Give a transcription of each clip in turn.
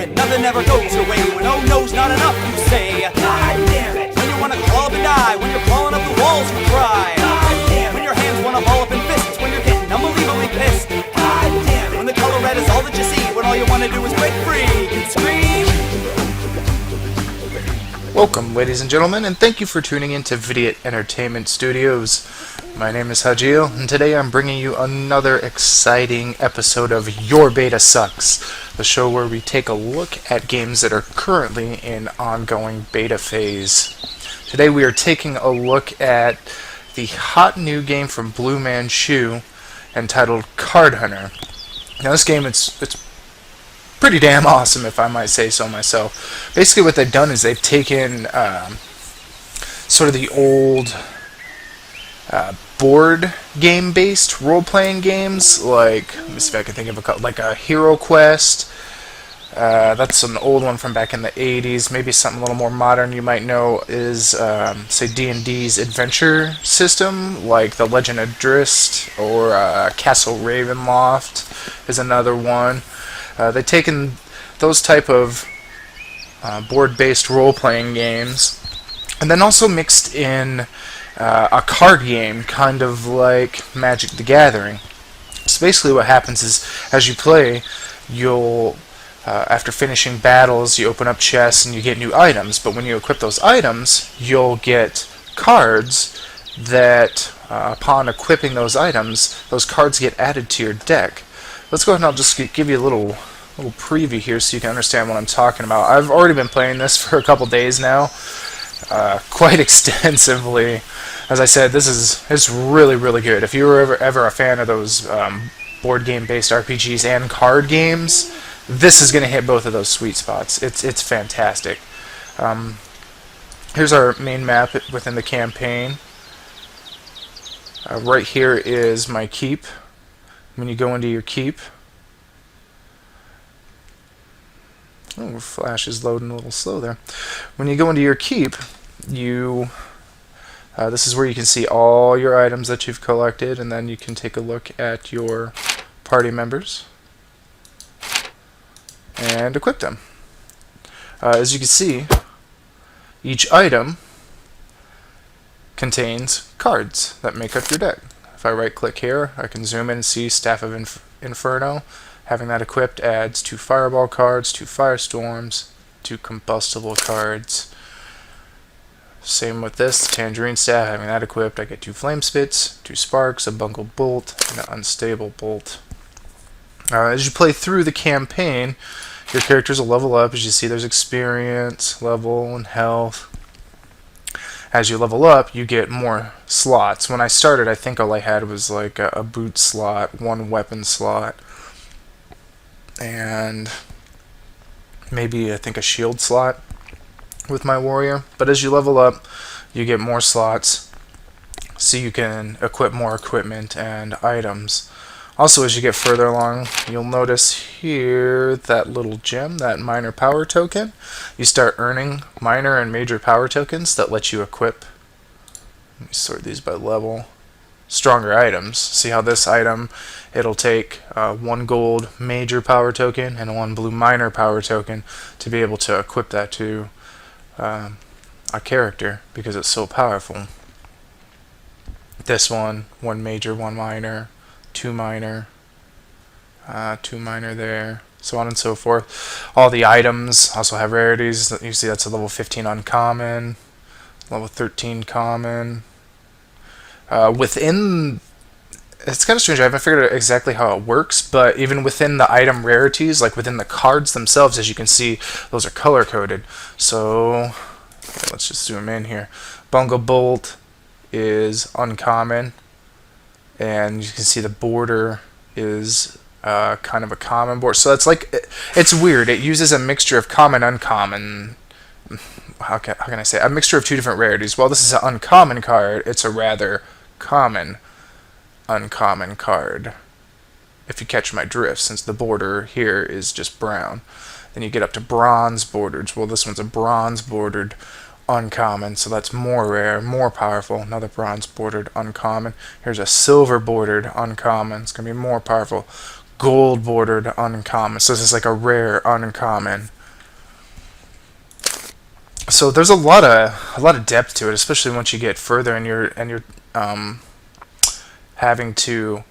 when nothing ever goes your way, when oh no's not enough, you say, God damn it. When you wanna crawl up and die, when you're crawling up the walls, you cry, God damn it. When your hands wanna ball up in fists, when you're getting unbelievably pissed, God damn it. When the color red is all that you see, when all you wanna do is break free, you can scream. Welcome, ladies and gentlemen, and thank you for tuning in to Vidiot Entertainment Studios. My name is Hajil, and today I'm bringing you another exciting episode of Your Beta Sucks, the show where we take a look at games that are currently in ongoing beta phase. Today we are taking a look at the hot new game from Blue Manchu entitled Card Hunter. Now this game, it's pretty damn awesome, if I might say so myself. Basically what they've done is they've taken sort of the old board game based role-playing games, like, let me see if I can think of a couple, like a Hero Quest. That's an old one from back in the 80s. Maybe something a little more modern you might know is, say, D&D's adventure system, like The Legend of Drizzt, or Castle Ravenloft is another one. They've taken those type of board-based role-playing games and then also mixed in a card game, kind of like Magic the Gathering. So basically what happens is, as you play, you'll, after finishing battles, you open up chests and you get new items, but when you equip those items, you'll get cards that, upon equipping those items, those cards get added to your deck. Let's go ahead and I'll just give you a little preview here so you can understand what I'm talking about. I've already been playing this for a couple days now, quite extensively. As I said, it's really, really good. If you were ever a fan of those board game-based RPGs and card games, this is going to hit both of those sweet spots. It's fantastic. Here's our main map within the campaign. Right here is my keep. When you go into your keep, oh, Flash is loading a little slow there. When you go into your keep, you this is where you can see all your items that you've collected, and then you can take a look at your party members and equip them. As you can see, each item contains cards that make up your deck. If I right-click here, I can zoom in and see Staff of Inferno. Having that equipped adds 2 Fireball cards, 2 Firestorms, 2 Combustible cards. Same with this, Tangerine Staff. Having that equipped, I get 2 Flame Spits, 2 Sparks, a Bungled Bolt, and an Unstable Bolt. As you play through the campaign, your characters will level up. As you see, there's experience, level, and health. As you level up, you get more slots. When I started, I think all I had was like a boot slot, 1 weapon slot, and maybe I think a shield slot with my warrior. But as you level up, you get more slots, so you can equip more equipment and items. Also, as you get further along, you'll notice here that little gem, that minor power token. You start earning minor and major power tokens that let you equip, let me sort these by level, stronger items. See how this item, it'll take 1 gold major power token and 1 blue minor power token to be able to equip that to a character, because it's so powerful. This one, 1 major, 1 minor, 2 minor, 2 minor there, so on and so forth. All the items also have rarities. You see that's a level 15 uncommon, level 13 common. Within, it's kind of strange, I haven't figured out exactly how it works, but even within the item rarities, like within the cards themselves, as you can see, those are color coded. So, okay, let's just zoom in here. Bungle Bolt is uncommon, and you can see the border is kind of a common border. So that's like, it's weird. It uses a mixture of common, uncommon. How can I say it? A mixture of 2 different rarities. While this is an uncommon card, it's a rather common uncommon card, if you catch my drift, since the border here is just brown. Then you get up to bronze bordered. Well, this one's a bronze bordered uncommon, so that's more rare, more powerful. Another bronze bordered uncommon. Here's a silver bordered uncommon. It's going to be more powerful. Gold bordered uncommon. So this is like a rare uncommon. So there's a lot of depth to it, especially once you get further and you're having to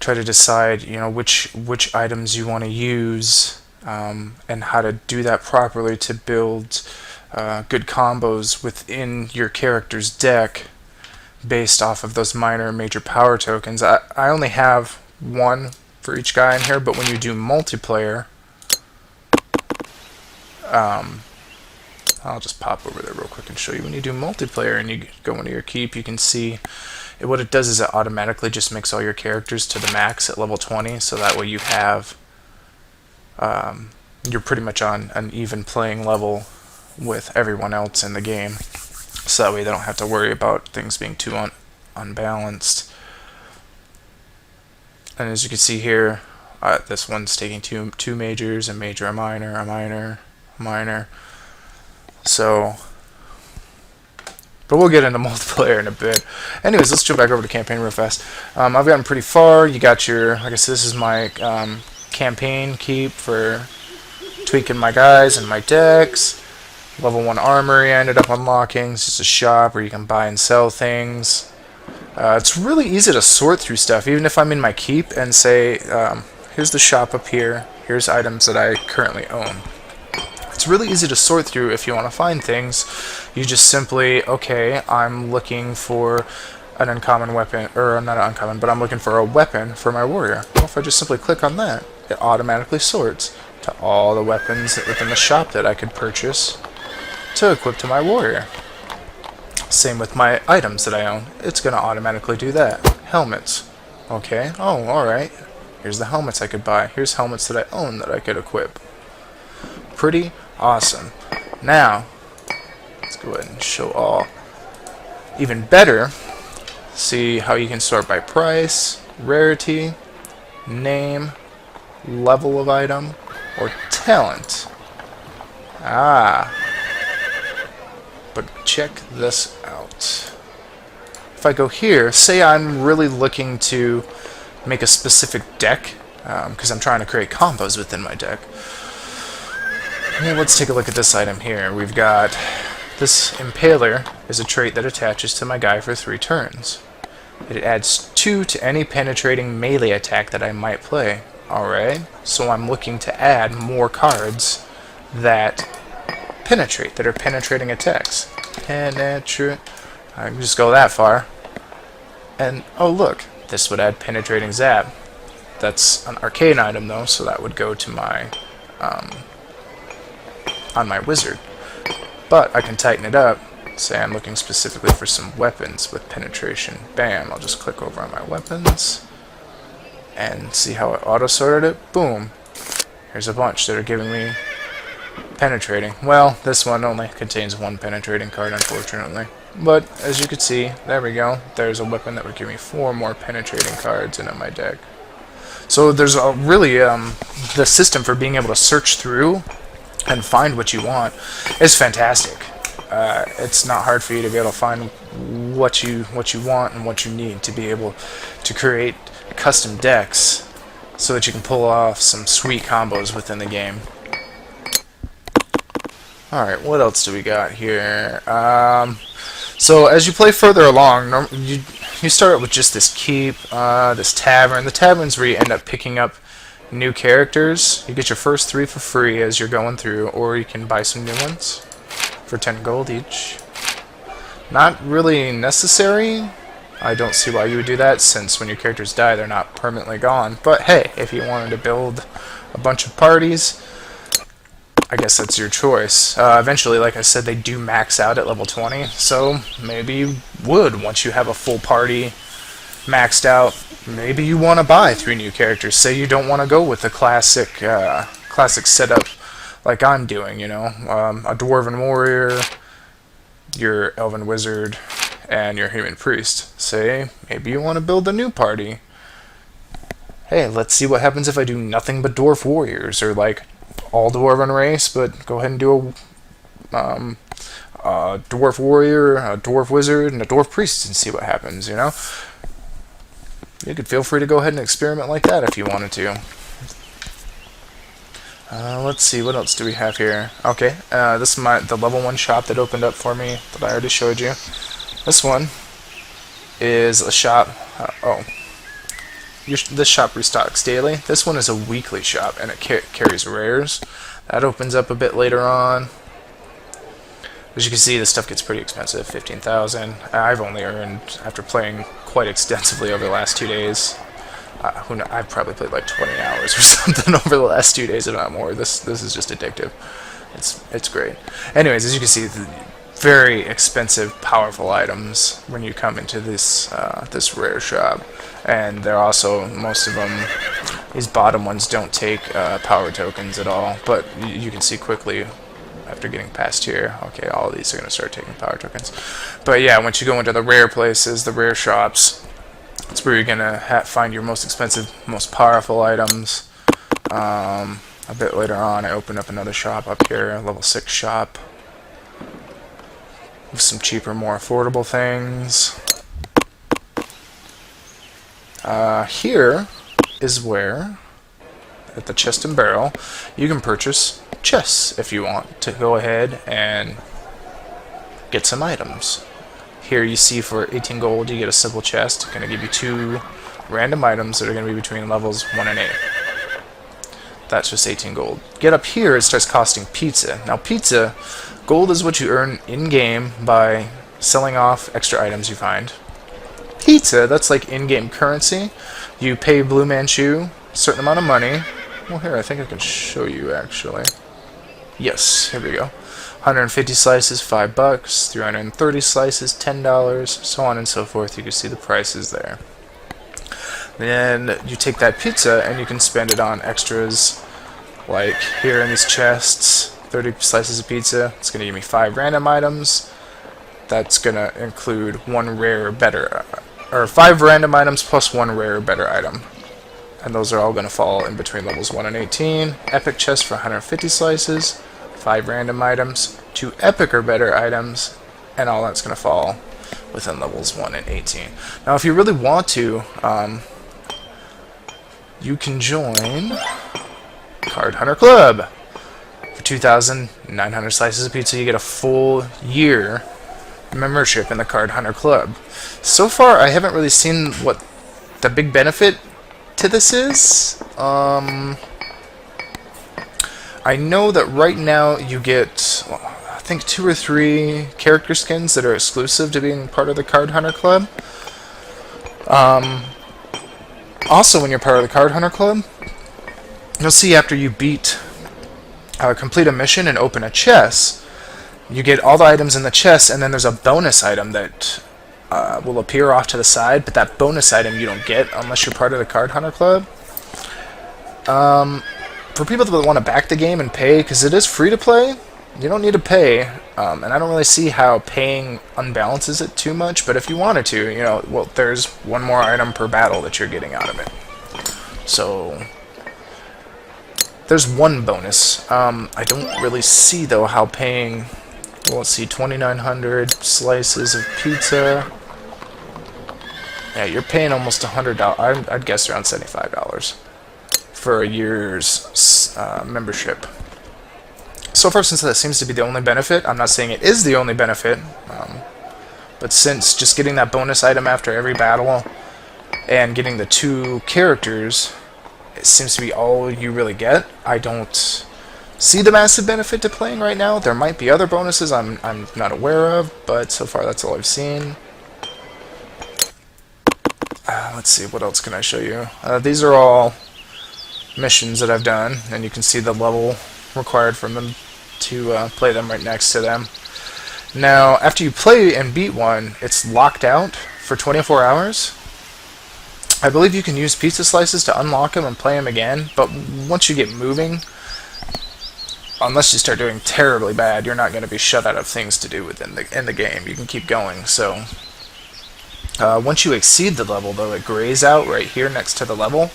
try to decide, which items you want to use, and how to do that properly to build good combos within your character's deck based off of those minor and major power tokens. I only have one for each guy in here, but when you do multiplayer, I'll just pop over there real quick and show you. When you do multiplayer and you go into your keep, you can see what it does is it automatically just makes all your characters to the max at level 20, so that way you have you're pretty much on an even playing level with everyone else in the game, so that way they don't have to worry about things being too unbalanced. And as you can see here, this one's taking two majors, a major, a minor, a minor, a minor. So, but we'll get into multiplayer in a bit. Anyways, let's jump back over to campaign real fast. I've gotten pretty far. You got your, like I said, this is my campaign keep for tweaking my guys and my decks. Level 1 armory I ended up unlocking. It's just a shop where you can buy and sell things. It's really easy to sort through stuff, even if I'm in my keep and say, here's the shop up here, here's items that I currently own. It's really easy to sort through if you want to find things. You just simply, okay, I'm looking for an uncommon weapon, or not an uncommon, but I'm looking for a weapon for my warrior. Well, if I just simply click on that, it automatically sorts to all the weapons within the shop that I could purchase to equip to my warrior. Same with my items that I own. It's going to automatically do that. Helmets. Okay, oh, alright. Here's the helmets I could buy. Here's helmets that I own that I could equip. Pretty awesome. Now, let's go ahead and show all. Even better, see how you can sort by price, rarity, name, level of item, or talent. But check this out. If I go here, say I'm really looking to make a specific deck, because I'm trying to create combos within my deck. Let's take a look at this item here. We've got this Impaler is a trait that attaches to my guy for 3 turns. It adds 2 to any penetrating melee attack that I might play. Alright, so I'm looking to add more cards that penetrate, that are penetrating attacks. Penetrate. I can just go that far. And, oh look, this would add penetrating zap. That's an arcane item though, so that would go to my, on my wizard. But I can tighten it up. Say I'm looking specifically for some weapons with penetration. Bam, I'll just click over on my weapons. And see how it auto-sorted it? Boom. Here's a bunch that are giving me penetrating. Well, this one only contains 1 penetrating card, unfortunately. But, as you can see, there we go. There's a weapon that would give me 4 more penetrating cards into my deck. So there's a really, the system for being able to search through and find what you want is fantastic. It's not hard for you to be able to find what you want and what you need to be able to create custom decks so that you can pull off some sweet combos within the game. Alright, what else do we got here? So as you play further along, you start out with just this keep, this tavern. The tavern's where you end up picking up new characters. You get your first 3 for free as you're going through, or you can buy some new ones for 10 gold each. Not really necessary. I don't see why you would do that, since when your characters die, they're not permanently gone. But hey, if you wanted to build a bunch of parties, I guess that's your choice. Eventually, like I said, they do max out at level 20, so maybe you would, once you have a full party maxed out, maybe you want to buy 3 new characters. Say you don't want to go with the classic setup like I'm doing, a Dwarven Warrior, your Elven Wizard, and your Human Priest. Say, maybe you want to build a new party. Hey, let's see what happens if I do nothing but Dwarf Warriors, or like all Dwarven race, but go ahead and do a Dwarf Warrior, a Dwarf Wizard, and a Dwarf Priest and see what happens, You could feel free to go ahead and experiment like that if you wanted to. Let's see, what else do we have here? Okay, this is the level 1 shop that opened up for me that I already showed you. This one is a shop. This shop restocks daily. This one is a weekly shop, and it carries rares. That opens up a bit later on. As you can see, this stuff gets pretty expensive, 15,000. I've only earned, after playing quite extensively over the last 2 days, who knows, I've probably played like 20 hours or something over the last 2 days, if not more. This is just addictive. It's great. Anyways, as you can see, very expensive, powerful items when you come into this this rare shop, and they're also, most of them, these bottom ones don't take power tokens at all. But you can see quickly after getting past here, okay, all of these are going to start taking power tokens. But yeah, once you go into the rare places, the rare shops, that's where you're going to find your most expensive, most powerful items. A bit later on, I opened up another shop up here, a level 6 shop, with some cheaper, more affordable things. Here is where, at the chest and barrel, you can purchase chests if you want to go ahead and get some items. Here you see for 18 gold you get a simple chest. It's going to give you 2 random items that are going to be between levels 1 and 8. That's just 18 gold. Get up here, it starts costing pizza. Now pizza, gold is what you earn in-game by selling off extra items you find. Pizza, that's like in-game currency. You pay Blue Manchu a certain amount of money. Well, here, I think I can show you, actually. Yes, here we go. 150 slices, $5. 330 slices, $10. So on and so forth. You can see the prices there. Then you take that pizza and you can spend it on extras, like here in these chests, 30 slices of pizza. It's going to give me 5 random items. That's going to include 1 rare or better, or 5 random items plus 1 rare or better item. And those are all going to fall in between levels 1 and 18. Epic chest for 150 slices, 5 random items, 2 epic or better items, and all that's going to fall within levels 1 and 18. Now, if you really want to, you can join Card Hunter Club. For 2,900 slices of pizza, you get a full year membership in the Card Hunter Club. So far, I haven't really seen what the big benefit to this is. I know that right now you get, I think, 2 or 3 character skins that are exclusive to being part of the Card Hunter Club. Also, when you're part of the Card Hunter Club, you'll see after you complete a mission and open a chest, you get all the items in the chest, and then there's a bonus item that will appear off to the side, but that bonus item you don't get unless you're part of the Card Hunter Club. For people that want to back the game and pay, because it is free to play, you don't need to pay, and I don't really see how paying unbalances it too much, but if you wanted to, you know, well, there's 1 more item per battle that you're getting out of it. So there's 1 bonus. I don't really see, though, how paying, well, let's see, 2,900 slices of pizza. Yeah, you're paying almost $100. I'd guess around $75 for a year's membership. So far, since that seems to be the only benefit, I'm not saying it is the only benefit, but since just getting that bonus item after every battle and getting the 2 characters, it seems to be all you really get. I don't see the massive benefit to playing right now. There might be other bonuses I'm not aware of, but so far that's all I've seen. Let's see, what else can I show you? These are all missions that I've done, and you can see the level required from them to play them right next to them. Now, after you play and beat one, it's locked out for 24 hours. I believe you can use pizza slices to unlock them and play them again, but once you get moving, unless you start doing terribly bad, you're not going to be shut out of things to do in the game. You can keep going. So once you exceed the level, though, it grays out right here next to the level,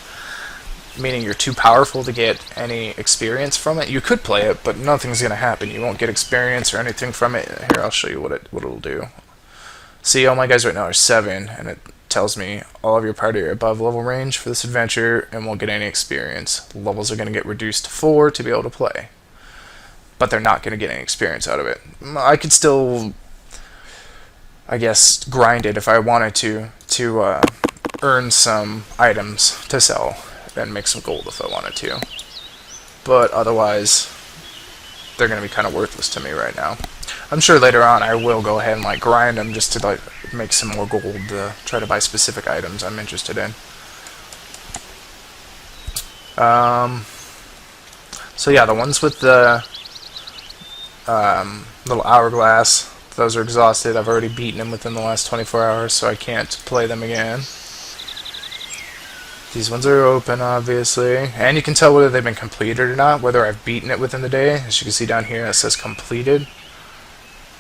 meaning you're too powerful to get any experience from it. You could play it, but nothing's going to happen. You won't get experience or anything from it. Here, I'll show you what it'll do. See, all my guys right now are 7, and tells me all of your party are above level range for this adventure and won't get any experience. The levels are going to get reduced to 4 to be able to play. But they're not going to get any experience out of it. I could still, I guess, grind it if I wanted to earn some items to sell and make some gold if I wanted to. But otherwise, they're going to be kind of worthless to me right now. I'm sure later on I will go ahead and like grind them just to like make some more gold to try to buy specific items I'm interested in. So yeah, the ones with the little hourglass, those are exhausted. I've already beaten them within the last 24 hours, so I can't play them again. These ones are open, obviously, and you can tell whether they've been completed or not, whether I've beaten it within the day. As you can see down here, it says completed.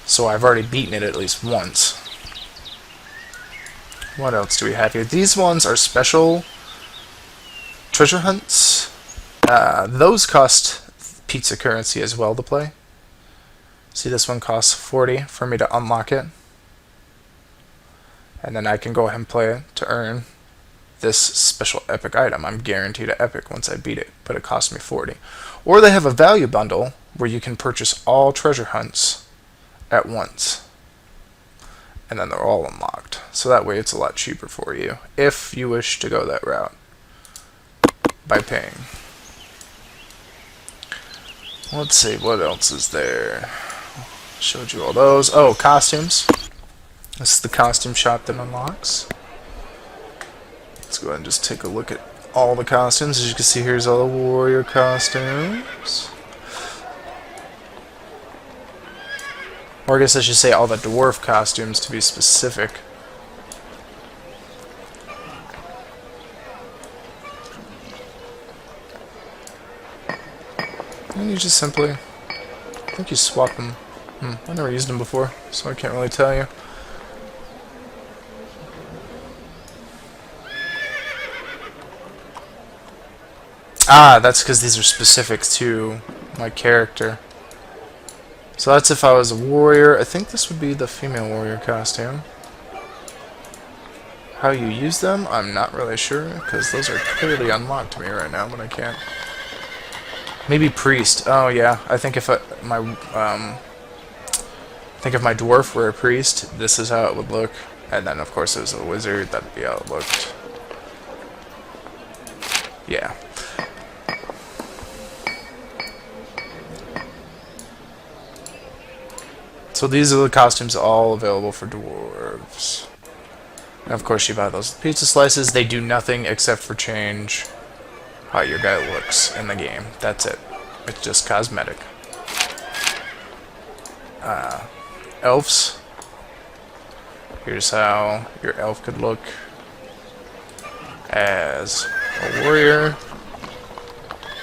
So I've already beaten it at least once. What else do we have here? These ones are special treasure hunts. Those cost pizza currency as well to play. See, this one costs 40 for me to unlock it. And then I can go ahead and play it to earn this special epic item. I'm guaranteed an epic once I beat it, but it cost me 40. Or they have a value bundle where you can purchase all treasure hunts at once. And then they're all unlocked. So that way it's a lot cheaper for you, if you wish to go that route, by paying. Let's see, what else is there? Showed you all those. Oh, costumes. This is the costume shop that unlocks. Let's go ahead and just take a look at all the costumes. As you can see, here's all the warrior costumes. Or I guess I should say all the dwarf costumes to be specific. And you just simply, I think you swap them. I never used them before, so I can't really tell you. Ah, that's because these are specific to my character. So that's if I was a warrior. I think this would be the female warrior costume. How you use them, I'm not really sure, because those are clearly unlocked to me right now, but I can't. Maybe priest. Oh yeah, I think if my dwarf were a priest, this is how it would look. And then of course if it was a wizard, that'd be how it looked. Yeah. So these are the costumes all available for dwarves. And of course you buy those pizza slices. They do nothing except for change how your guy looks in the game. That's it. It's just cosmetic. Elves. Here's how your elf could look as a warrior.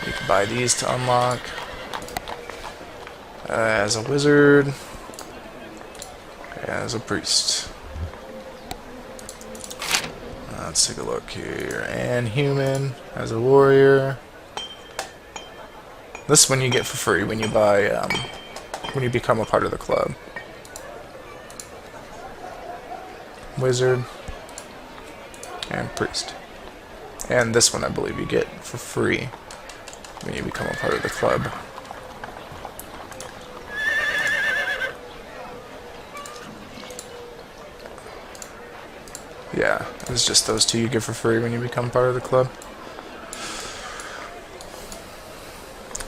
You can buy these to unlock. As a wizard. As a priest. Let's take a look here. And human as a warrior. This one you get for free when you buy, when you become a part of the club. Wizard. And priest. And this one I believe you get for free when you become a part of the club. Yeah, it's just those two you get for free when you become part of the club.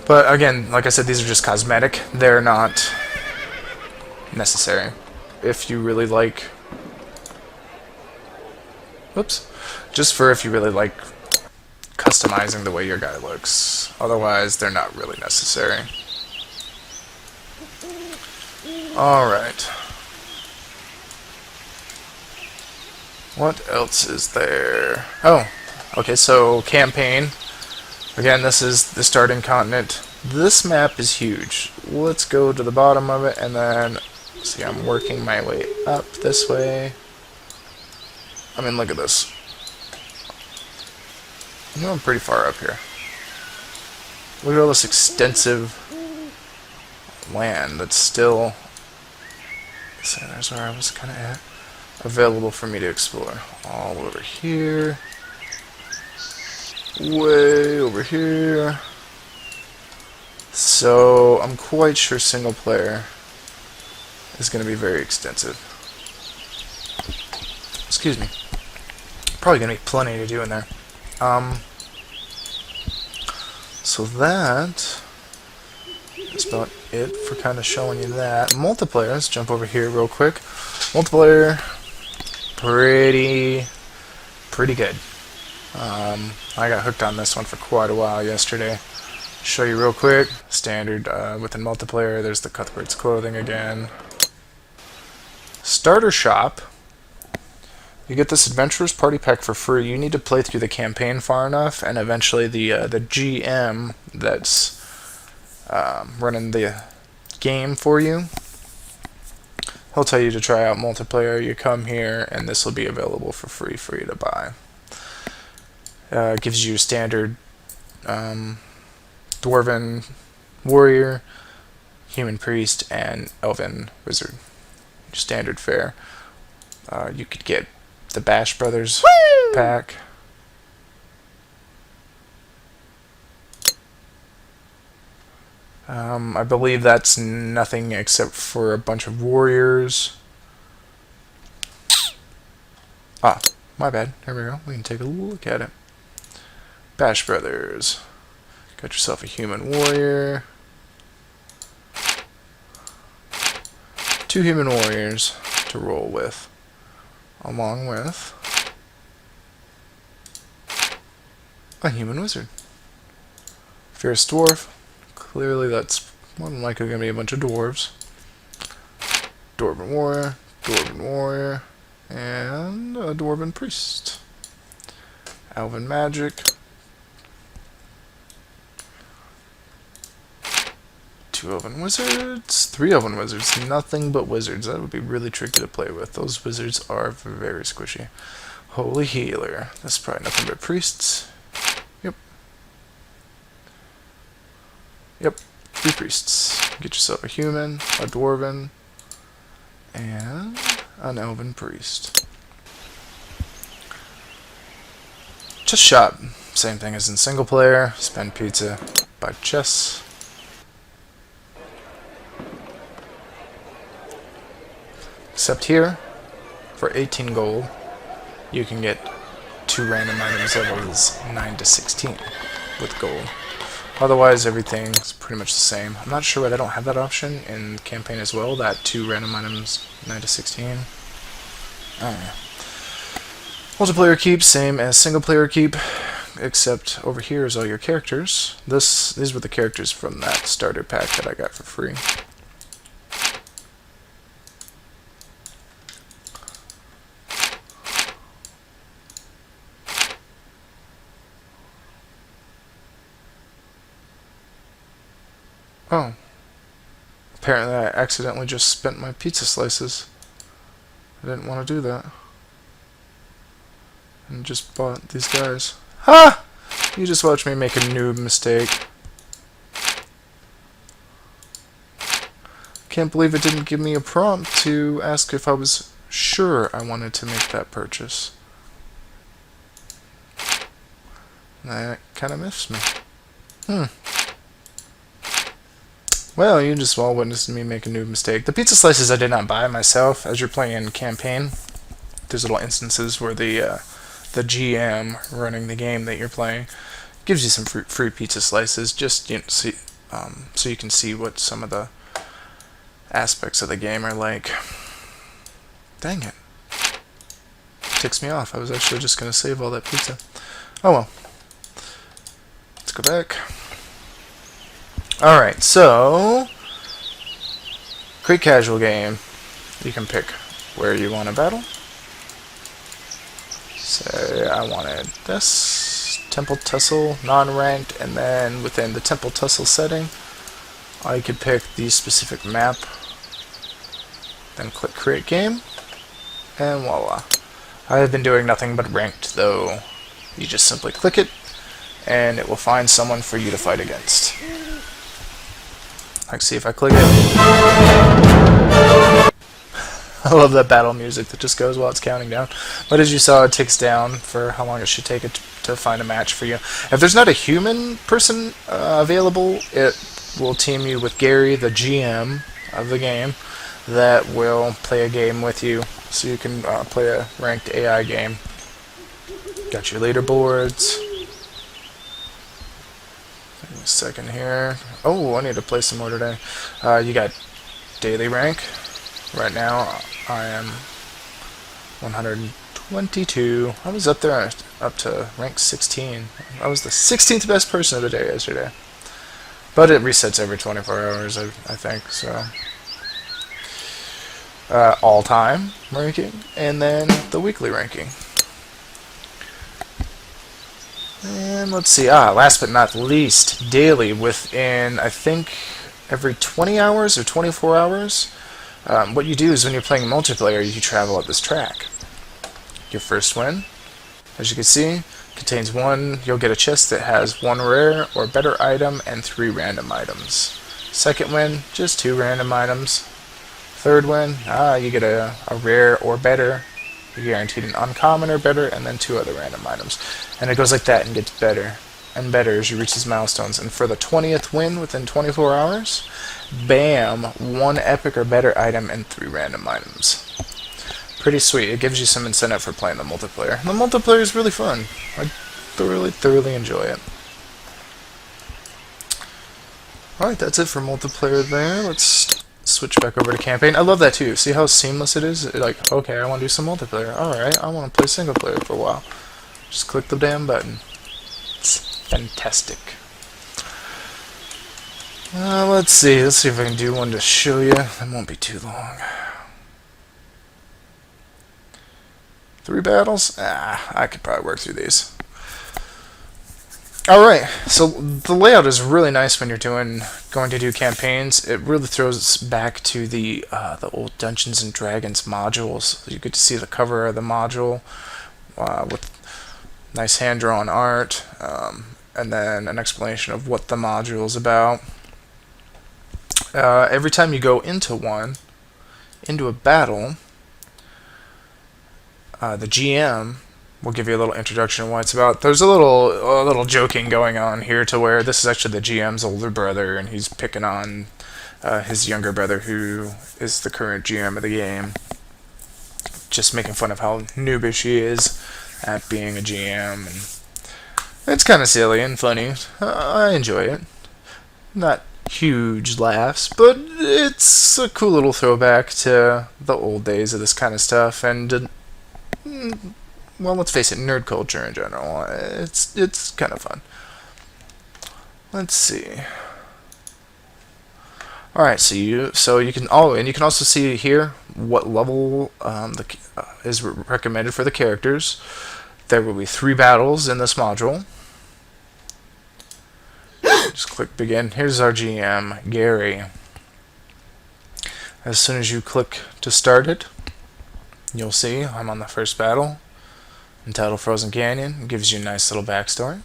But again, like I said, these are just cosmetic. They're not necessary. If you really like... Whoops. Just for if you really like customizing the way your guy looks. Otherwise, they're not really necessary. Alright. What else is there? Oh, okay, so campaign. Again, this is the starting continent. This map is huge. Let's go to the bottom of it, and then, see, I'm working my way up this way. I mean, look at this. I'm going pretty far up here. Look at all this extensive land that's still... So there's where I was kind of at. available for me to explore. All over here. Way over here. So I'm quite sure single player is going to be very extensive. Excuse me. Probably going to be plenty to do in there. So that is about it for kind of showing you that. Multiplayer, let's jump over here real quick. Multiplayer, pretty good. I got hooked on this one for quite a while yesterday. Show you real quick. Standard within multiplayer, there's the Cuthbert's clothing again. Starter shop. You get this Adventurer's Party Pack for free. You need to play through the campaign far enough, and eventually the GM that's running the game for you, he'll tell you to try out multiplayer. You come here, and this will be available for free for you to buy. It gives you standard Dwarven Warrior, Human Priest, and Elven Wizard. Standard fare. You could get the Bash Brothers pack. I believe that's nothing except for a bunch of warriors. Ah, my bad. Here we go. We can take a look at it. Bash Brothers. Got yourself a human warrior. 2 human warriors to roll with. Along with a human wizard. Fierce dwarf. Clearly that's more than likely going to be a bunch of dwarves. Dwarven warrior, and a dwarven priest. Elven magic. 2 elven wizards, 3 elven wizards, nothing but wizards. That would be really tricky to play with. Those wizards are very squishy. Holy healer. That's probably nothing but priests. Yep, 3 priests. Get yourself a human, a dwarven, and an elven priest. Chess shop. Same thing as in single player. Spend pizza, buy chess. Except here, for 18 gold, you can get 2 random items levels 9 to 16 with gold. Otherwise, everything's pretty much the same. I'm not sure why they don't have that option in the campaign as well, that 2 random items 9 to 16. I don't know. Multiplayer keep, same as single player keep, except over here is all your characters. These were the characters from that starter pack that I got for free. Oh. Apparently I accidentally just spent my pizza slices. I didn't want to do that. And just bought these guys. Ha! You just watched me make a noob mistake. Can't believe it didn't give me a prompt to ask if I was sure I wanted to make that purchase. That kind of miffs me. Well, you just all witnessed me make a new mistake. The pizza slices I did not buy myself. As you're playing in campaign, there's little instances where the GM running the game that you're playing gives you some free pizza slices, just so you can see what some of the aspects of the game are like. Dang it. Ticks me off. I was actually just going to save all that pizza. Oh well. Let's go back. Alright, so quick casual game. You can pick where you want to battle. Say I wanted this Temple Tussle, non-ranked, and then within the Temple Tussle setting, I could pick the specific map. Then click create game, and voila. I have been doing nothing but ranked though. You just simply click it, and it will find someone for you to fight against. Let's see if I click it. I love that battle music that just goes while it's counting down. But as you saw, it ticks down for how long it should take it to find a match for you. If there's not a human person available, it will team you with Gary, the GM of the game, that will play a game with you, so you can play a ranked AI game. Got your leaderboards. Give me a second here. Oh, I need to play some more today. You got daily rank. Right now, I am 122. I was up there, up to rank 16. I was the 16th best person of the day yesterday. But it resets every 24 hours, I think, so. All-time ranking, and then the weekly ranking. And let's see, last but not least, daily within, I think, every 20 hours or 24 hours. What you do is when you're playing multiplayer, you travel up this track. Your first win, as you can see, contains you'll get a chest that has 1 rare or better item and 3 random items. Second win, just 2 random items. Third win, you get a rare or better. You're guaranteed an uncommon or better, and then 2 other random items. And it goes like that and gets better and better as you reach these milestones. And for the 20th win within 24 hours, bam, 1 epic or better item and 3 random items. Pretty sweet. It gives you some incentive for playing the multiplayer. And the multiplayer is really fun. I thoroughly enjoy it. Alright, that's it for multiplayer there. Let's switch back over to campaign. I love that too. See how seamless it is? Like, okay, I want to do some multiplayer. Alright, I want to play single player for a while. Just click the damn button. It's fantastic. Let's see if I can do one to show you. It won't be too long. 3 battles? I could probably work through these. Alright, so the layout is really nice when you're going to do campaigns. It really throws us back to the old Dungeons and Dragons modules. You get to see the cover of the module with nice hand-drawn art, and then an explanation of what the module is about. Every time you go into a battle, the GM will give you a little introduction of what it's about. There's a little joking going on here to where this is actually the GM's older brother, and he's picking on his younger brother, who is the current GM of the game. Just making fun of how noobish he is at being a GM, and it's kind of silly and funny. I enjoy it. Not huge laughs, but it's a cool little throwback to the old days of this kind of stuff, and well, let's face it, nerd culture in general. It's kind of fun. Let's see. All right, so you can also see here what level is recommended for the characters. There will be 3 battles in this module. Just click begin. Here's our GM, Gary. As soon as you click to start it, you'll see I'm on the first battle, entitled Frozen Canyon. It gives you a nice little backstory.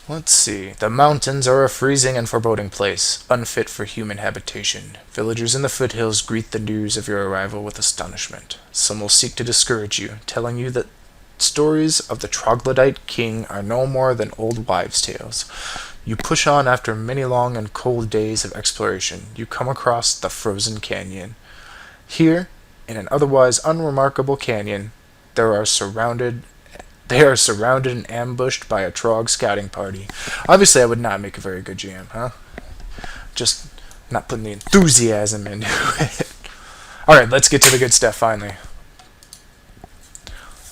Let's see. The mountains are a freezing and foreboding place, unfit for human habitation. Villagers in the foothills greet the news of your arrival with astonishment. Some will seek to discourage you, telling you that stories of the troglodyte king are no more than old wives' tales. You push on after many long and cold days of exploration. You come across the Frozen Canyon. Here, in an otherwise unremarkable canyon, they are surrounded and ambushed by a Trog scouting party. Obviously, I would not make a very good GM, huh? Just not putting the enthusiasm into it. Alright, let's get to the good stuff, finally.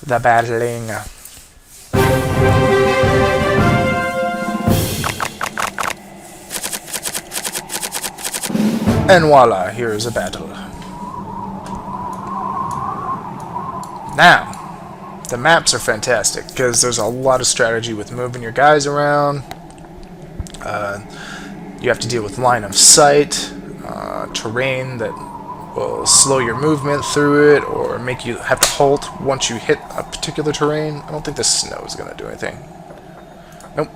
The battling. And voila, here is a battle. Now, the maps are fantastic because there's a lot of strategy with moving your guys around. You have to deal with line of sight, terrain that will slow your movement through it or make you have to halt once you hit a particular terrain. I don't think the snow is going to do anything. Nope.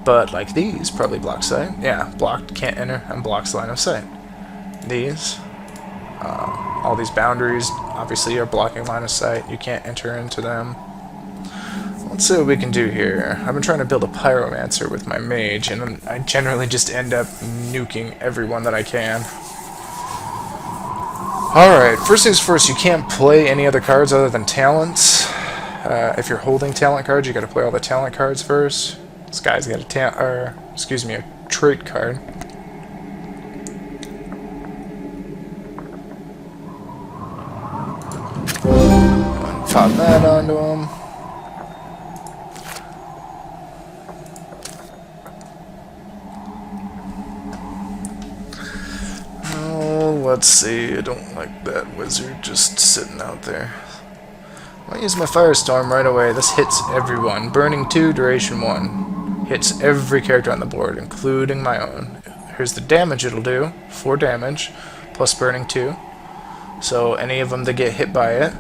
But like these, probably block sight. Yeah, blocked, can't enter, and blocks line of sight. These All these boundaries obviously are blocking line of sight. You can't enter into them. Let's see what we can do here. I've been trying to build a pyromancer with my mage, and I generally just end up nuking everyone that I can. Alright, first things first, you can't play any other cards other than talents. If you're holding talent cards, you gotta play all the talent cards first. This guy's got a trait card. Pop that onto him. Oh, let's see. I don't like that wizard just sitting out there. I'll use my Firestorm right away. This hits everyone. Burning 2, duration 1. Hits every character on the board, including my own. Here's the damage it'll do. 4 damage, plus burning 2. So any of them that get hit by it,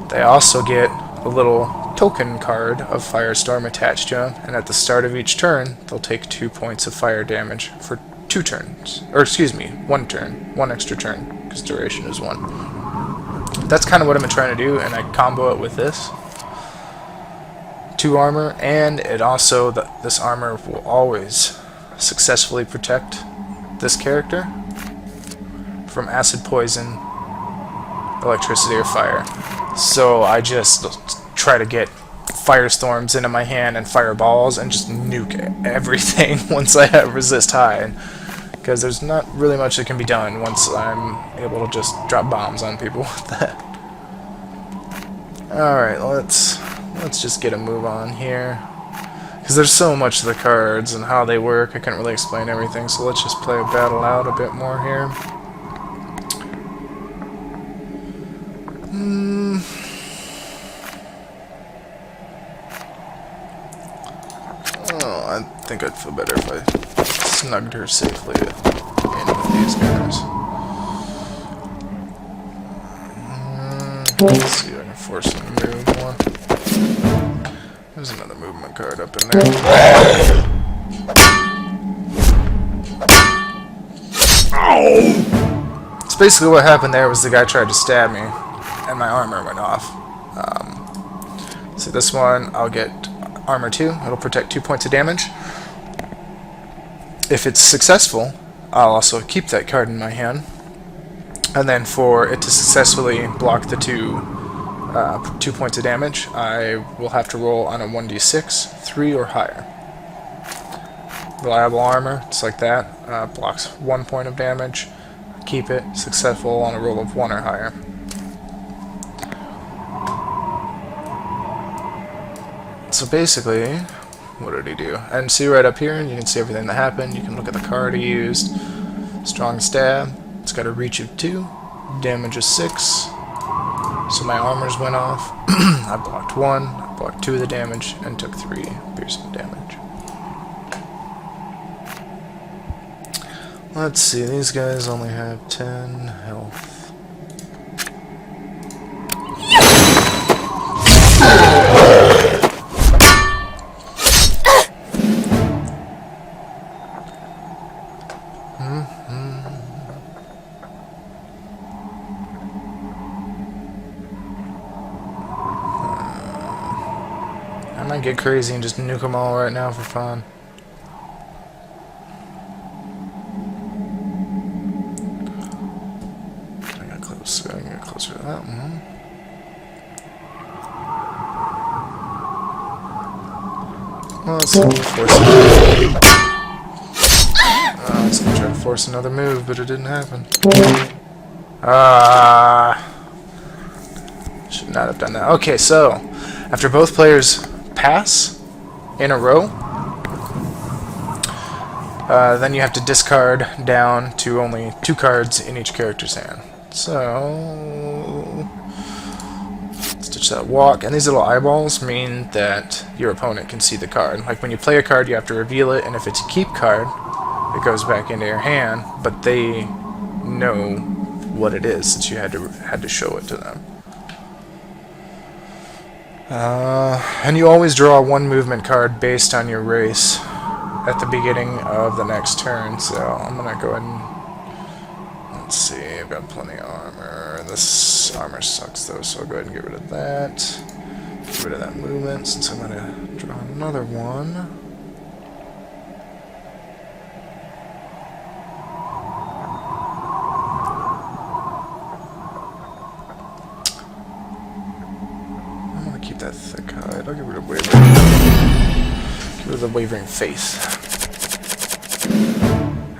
they also get a little token card of Firestorm attached to them, and at the start of each turn, they'll take 2 points of fire damage for 2 turns. Or excuse me, 1 turn. 1 extra turn, because duration is 1. That's kind of what I've been trying to do, and I combo it with this. 2 armor, and it also, this armor will always successfully protect this character from acid, poison, electricity, or fire. So I just try to get firestorms into my hand and fireballs and just nuke everything once I have resist high, because there's not really much that can be done once I'm able to just drop bombs on people with that. Alright, let's just get a move on here, because there's so much of the cards and how they work, I couldn't really explain everything, so let's just play a battle out a bit more here. Oh, I think I'd feel better if I snugged her safely in with these guys. Let's see if I can force him to move more. There's another movement card up in there. So basically what happened there was the guy tried to stab me, and my armor went off. So this one, I'll get armor 2. It'll protect 2 points of damage. If it's successful, I'll also keep that card in my hand. And then for it to successfully block the 2 points of damage, I will have to roll on a 1d6, 3 or higher. Reliable armor, just like that, blocks 1 point of damage. Keep it successful on a roll of 1 or higher. So basically, what did he do? And see right up here, you can see everything that happened. You can look at the card he used. Strong stab. It's got a reach of 2. Damage is 6. So my armors went off. I blocked 1. I blocked 2 of the damage and took 3 piercing damage. Let's see, these guys only have 10 health. I might get crazy and just nuke them all right now for fun. I got close. I can get closer to that one. Well, let's force it. I was gonna try to force another move, but it didn't happen. Should not have done that. Okay, so after both players pass in a row, then you have to discard down to only 2 cards in each character's hand. So let's ditch that walk, and these little eyeballs mean that your opponent can see the card. Like when you play a card, you have to reveal it, and if it's a keep card, it goes back into your hand, but they know what it is since you had to show it to them. And you always draw 1 movement card based on your race at the beginning of the next turn, so I'm gonna go ahead and Let's see, I've got plenty of armor. This armor sucks though, so I'll go ahead and get rid of that. Get rid of that movement since I'm gonna draw another one. I'm gonna keep that thick hide. I'll get rid of wavering. Get rid of the wavering faith.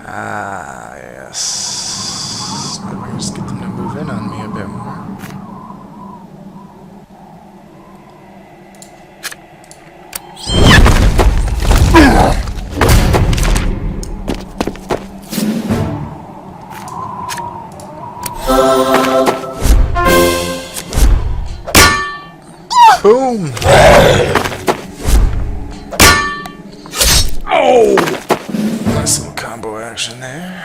Ah, yes. Maybe I can just get them to move in on me a bit more. Boom! Oh! Nice little combo action there.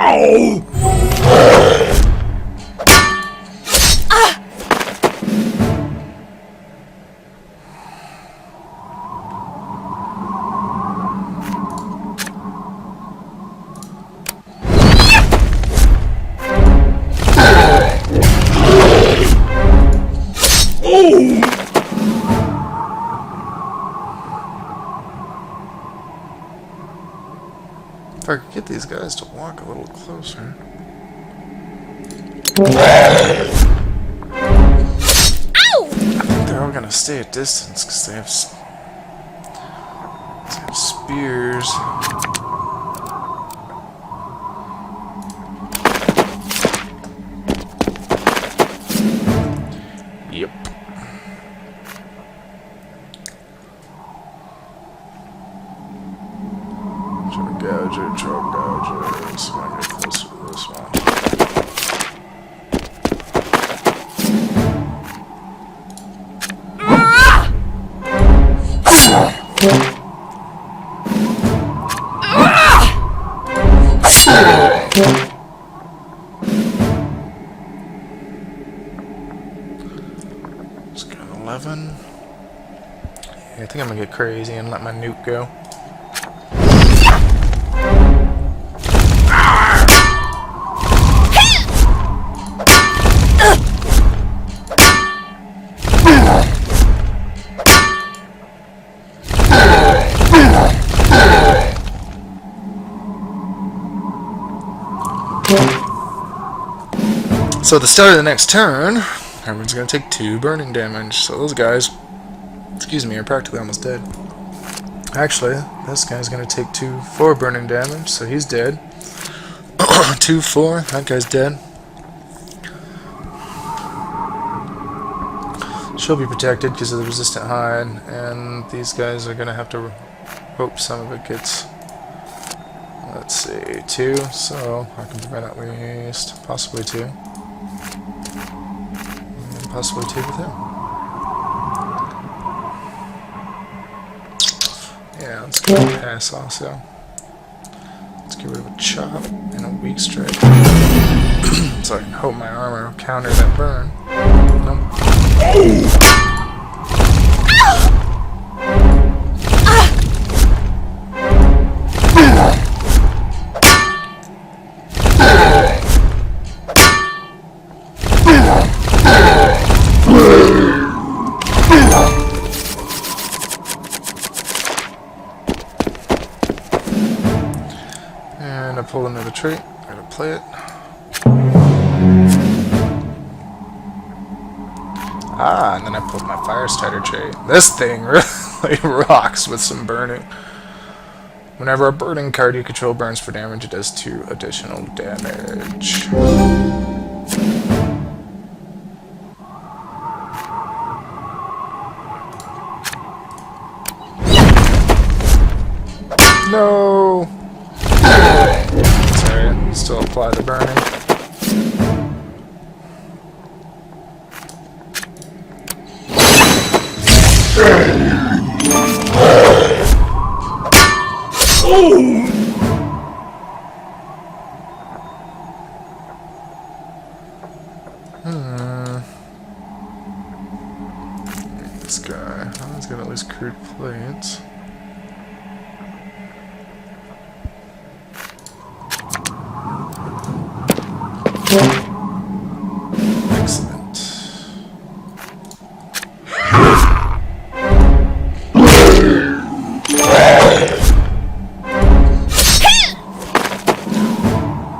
Oh! If I could get these guys to walk a little closer. Ow! I think they're all gonna stay at distance because they have spears. Yep. Choke gouger, so I'm gonna get closer to this one. Just got 11. Yeah, I think I'm gonna get crazy and let my nuke go. So at the start of the next turn, everyone's going to take 2 burning damage. So those guys, excuse me, are practically almost dead. Actually, this guy's going to take 4 burning damage, so he's dead. 2, 4, that guy's dead. She'll be protected because of the resistant hide, and these guys are going to have to hope some of it gets, let's see, 2, so I can prevent at least, possibly 2. And possibly 2 with him. Yeah, let's go and pass also. Let's get rid of a chop and a weak strike. So I can hope my armor will counter that burn. Nope. And I pulled another trait. I'm gonna play it. Ah, and then I pulled my fire starter trait. This thing really rocks with some burning. Whenever a burning card you control burns for damage, it does 2 additional damage. No! Sorry, still apply the burning. this guy? Oh, he's got at least crude plates. Excellent.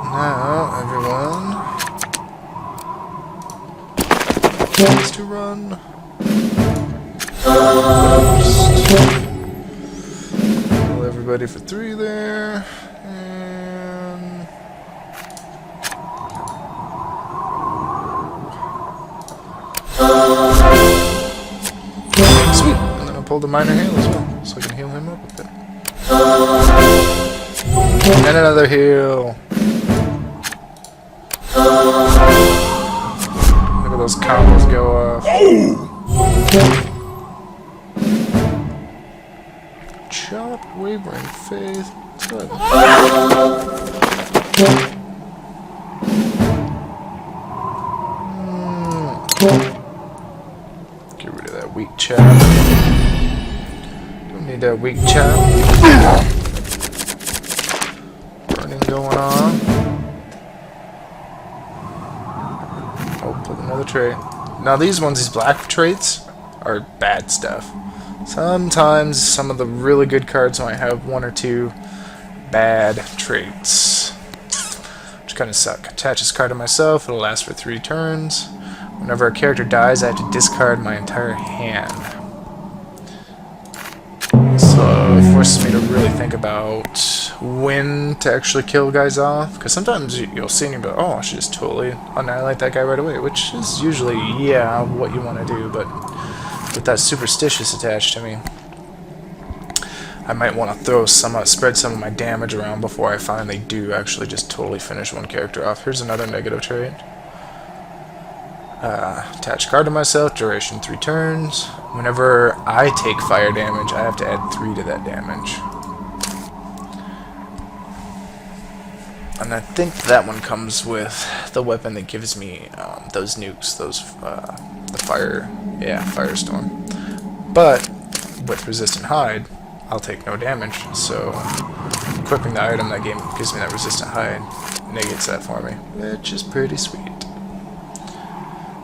Now, everyone needs to run. Kill everybody for 3 there. And sweet. And then I'll pull the minor heal as well, so I can heal him up a bit. And another heal. Look at those combos go off. Chop, wavering faith. Good. Get rid of that weak chop. Don't need that weak chop. Burning going on. Oh, put another trait. Now these ones, these black traits, are bad stuff. Sometimes some of the really good cards might have 1 or 2 bad traits, which kind of suck. Attach this card to myself, it'll last for 3 turns. Whenever a character dies, I have to discard my entire hand. So it forces me to really think about when to actually kill guys off, because sometimes you'll see and you'll go, oh, I should just totally annihilate that guy right away, which is usually, yeah, what you want to do, but with that superstitious attached to me, I might want to spread some of my damage around before I finally do actually just totally finish one character off. Here's another negative trait. Attach card to myself, duration 3 turns. Whenever I take fire damage, I have to add 3 to that damage. And I think that one comes with the weapon that gives me those nukes, the firestorm. But with resistant hide, I'll take no damage. So equipping the item that gives me that resistant hide negates that for me, which is pretty sweet.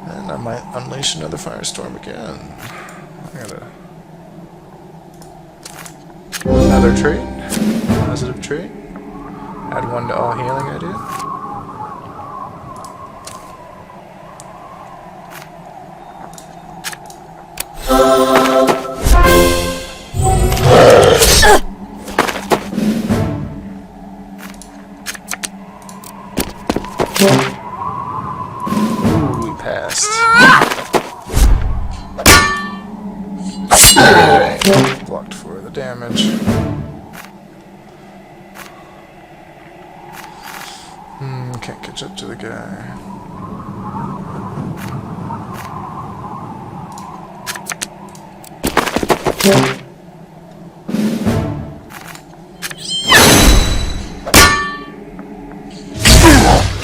And I might unleash another firestorm again. Another trait, positive trait. Add 1 to all healing I do. Ooh, we passed. Blocked for the damage. Can't catch up to the guy.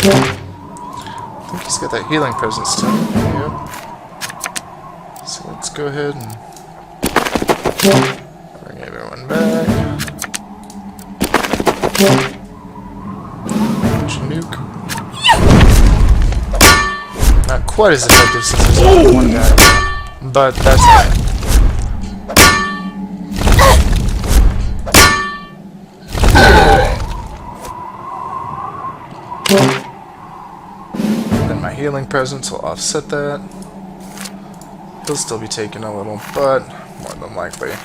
I think he's got that healing presence too. Yep. So let's go ahead and bring everyone back. Nuke. Not quite as effective since there's only 1 guy, but that's fine. Then my healing presence will offset that. He'll still be taking a little, but more than likely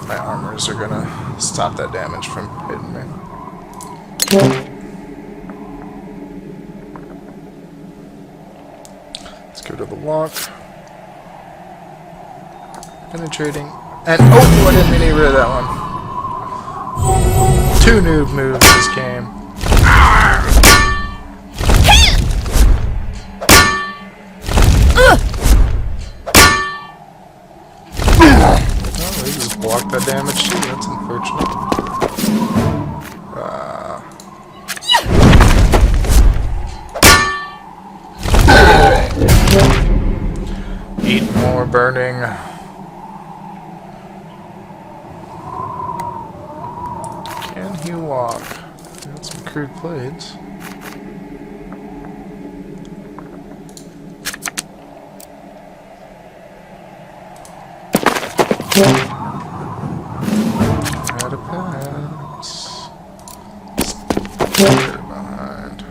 my armors are gonna stop that damage from hitting me. Let's go to the walk. Penetrating. And oh, I didn't mean to get rid of that one. 2 noob moves this game. Oh, they just blocked that damage too. That's unfortunate. Eat more burning. Can he walk? Got some crude plates. Out of pads. Put it behind.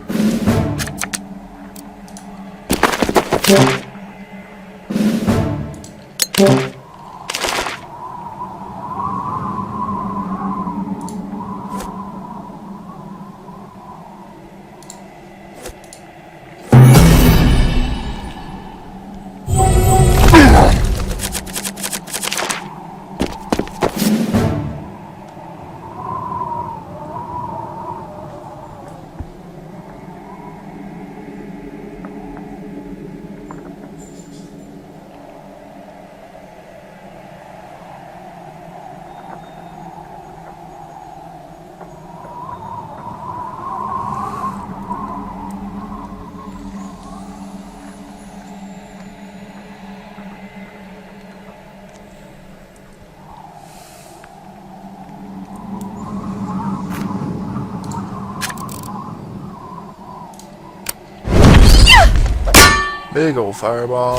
Big old fireball.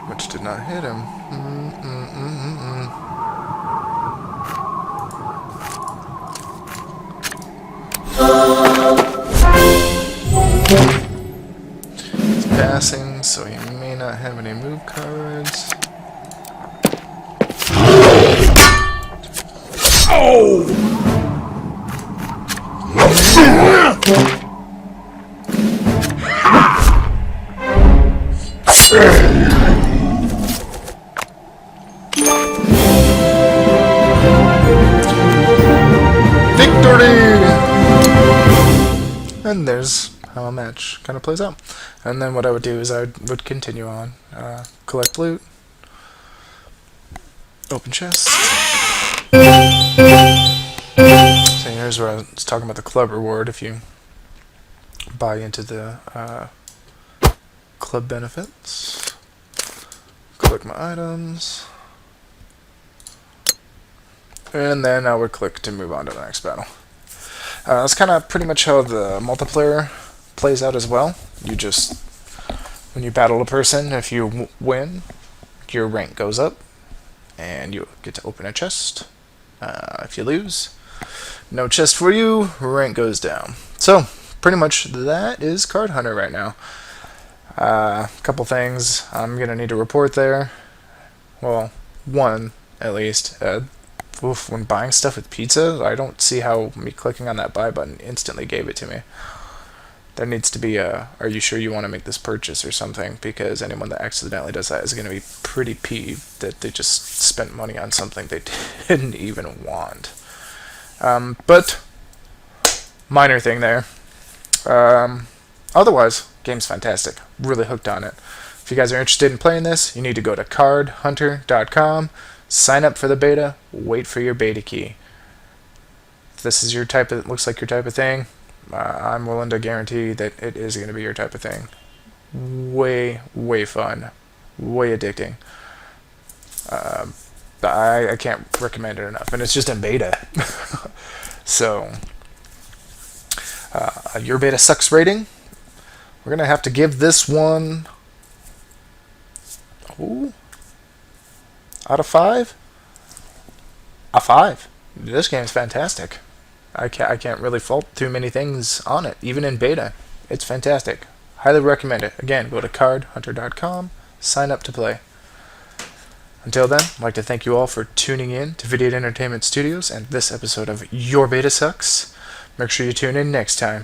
Which did not hit him. He's passing, so he may not have any move cards. Oh! Victory! And there's how a match kind of plays out. And then what I would do is I would continue on. Collect loot. Open chest. So here's where I was talking about the club reward. If you buy into the club benefits. Click my items. And then I would click to move on to the next battle. That's kind of pretty much how the multiplayer plays out as well. You just, when you battle a person, if you win, your rank goes up, and you get to open a chest. If you lose, no chest for you, rank goes down. So, pretty much that is Card Hunter right now. A couple things I'm going to need to report there. Well, one, at least. When buying stuff with pizza, I don't see how me clicking on that buy button instantly gave it to me. There needs to be a, are you sure you want to make this purchase or something, because anyone that accidentally does that is going to be pretty peeved that they just spent money on something they didn't even want. But, minor thing there. Otherwise, game's fantastic. Really hooked on it. If you guys are interested in playing this, you need to go to cardhunter.com. Sign up for the beta, wait for your beta key. If this is your type of, looks like your type of thing, I'm willing to guarantee that it is going to be your type of thing. Way, way fun. Way addicting. I can't recommend it enough. And it's just in beta. So, your beta sucks rating. We're going to have to give this one... Ooh. Out of 5? A 5. This game's fantastic. I can't really fault too many things on it, even in beta. It's fantastic. Highly recommend it. Again, go to cardhunter.com, sign up to play. Until then, I'd like to thank you all for tuning in to Vidiot Entertainment Studios and this episode of Your Beta Sucks. Make sure you tune in next time.